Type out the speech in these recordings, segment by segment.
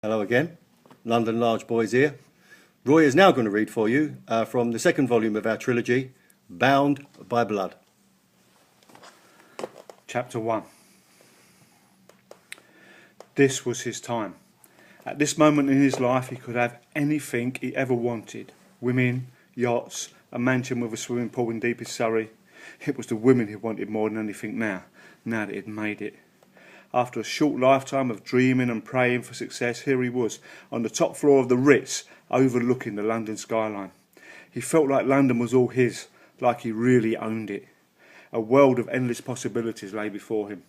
Hello again, London Large Boys here. Roy is now going to read for you from the second volume of our trilogy, Bound by Blood. Chapter 1. This was his time. At this moment in his life he could have anything he ever wanted. Women, yachts, a mansion with a swimming pool in deepest Surrey. It was the women he wanted more than anything now that he'd made it. After a short lifetime of dreaming and praying for success, here he was, on the top floor of the Ritz, overlooking the London skyline. He felt like London was all his, like he really owned it. A world of endless possibilities lay before him.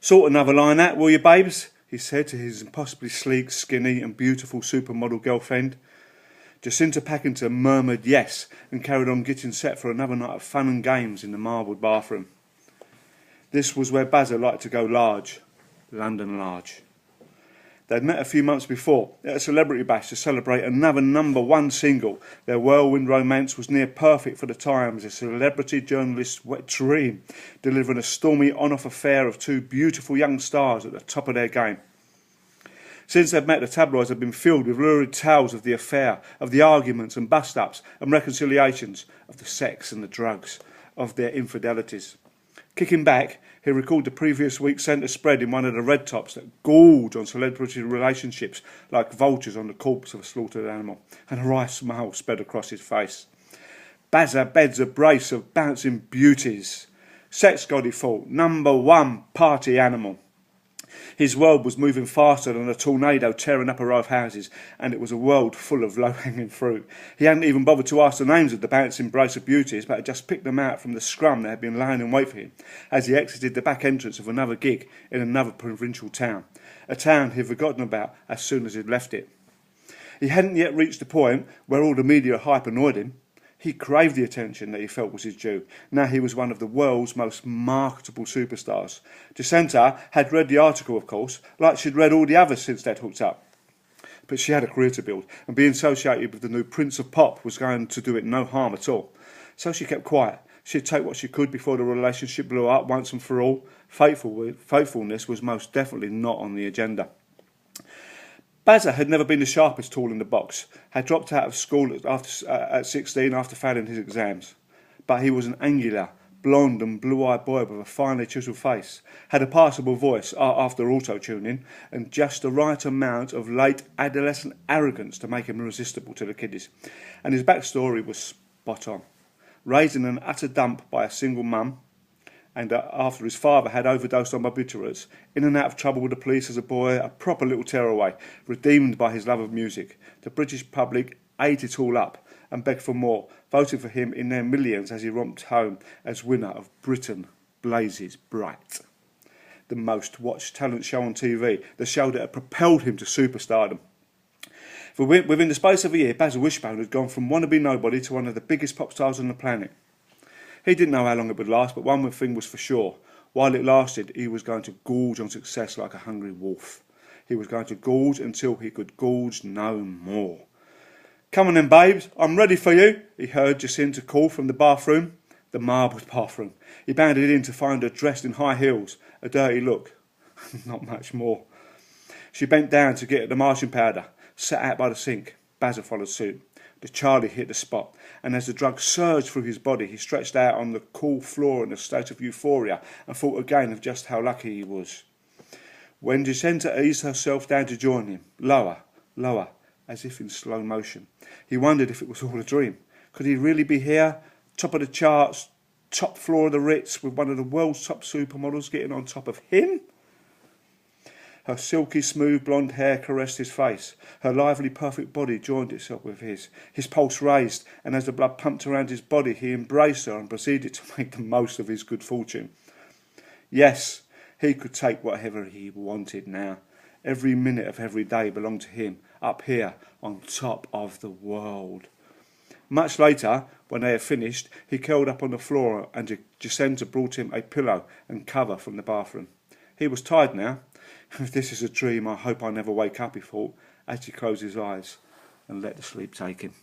"Sort another line out, will you, babes?" he said to his impossibly sleek, skinny and beautiful supermodel girlfriend. Jacinta Packington murmured yes and carried on getting set for another night of fun and games in the marbled bathroom. This was where Bazza liked to go large, London Large. They'd met a few months before at a celebrity bash to celebrate another #1 single. Their whirlwind romance was near perfect for the Times, a celebrity journalist's wet dream, delivering a stormy on-off affair of two beautiful young stars at the top of their game. Since they'd met, the tabloids had been filled with lurid tales of the affair, of the arguments and bust-ups and reconciliations, of the sex and the drugs, of their infidelities. Kicking back, he recalled the previous week's centre spread in one of the red tops that gorged on celebrity relationships like vultures on the corpse of a slaughtered animal, and a wry smile spread across his face. Bazza beds a brace of bouncing beauties. Sex god, he thought, #1 party animal. His world was moving faster than a tornado tearing up a row of houses, and it was a world full of low-hanging fruit. He hadn't even bothered to ask the names of the bouncing brace of beauties, but had just picked them out from the scrum that had been lying in wait for him as he exited the back entrance of another gig in another provincial town, a town he'd forgotten about as soon as he'd left it. He hadn't yet reached the point where all the media hype annoyed him. He craved the attention that he felt was his due. Now he was one of the world's most marketable superstars. Jacinta had read the article, of course, like she'd read all the others since they'd hooked up. But she had a career to build, and being associated with the new Prince of Pop was going to do it no harm at all. So she kept quiet. She'd take what she could before the relationship blew up once and for all. Faithfulness was most definitely not on the agenda. Bazza had never been the sharpest tool in the box, had dropped out of school at 16 after failing his exams. But he was an angular, blonde and blue-eyed boy with a finely chiselled face, had a passable voice after auto-tuning, and just the right amount of late adolescent arrogance to make him irresistible to the kiddies. And his backstory was spot on. Raised in an utter dump by a single mum, and after his father had overdosed on barbiturates, in and out of trouble with the police as a boy, a proper little tearaway, redeemed by his love of music. The British public ate it all up and begged for more, voting for him in their millions as he romped home as winner of Britain Blazes Bright, the most watched talent show on TV, the show that had propelled him to superstardom. Within the space of a year, Basil Wishbone had gone from wannabe nobody to one of the biggest pop stars on the planet. He didn't know how long it would last, but one thing was for sure. While it lasted, he was going to gorge on success like a hungry wolf. He was going to gorge until he could gorge no more. "Come on then, babes, I'm ready for you," he heard Jacinta call from the bathroom, the marbled bathroom. He bounded in to find her dressed in high heels, a dirty look. Not much more. She bent down to get at the marching powder, sat out by the sink. Bazza followed suit. The Charlie hit the spot, and as the drug surged through his body, he stretched out on the cool floor in a state of euphoria and thought again of just how lucky he was. When Jacinta eased herself down to join him, lower, lower, as if in slow motion, he wondered if it was all a dream. Could he really be here, top of the charts, top floor of the Ritz, with one of the world's top supermodels getting on top of him? Her silky, smooth blonde hair caressed his face. Her lively, perfect body joined itself with his. His pulse raised, and as the blood pumped around his body, he embraced her and proceeded to make the most of his good fortune. Yes, he could take whatever he wanted now. Every minute of every day belonged to him, up here, on top of the world. Much later, when they had finished, he curled up on the floor, and Jacinta brought him a pillow and cover from the bathroom. He was tired now. "If this is a dream, I hope I never wake up," he thought, as he closed his eyes and let the sleep take him.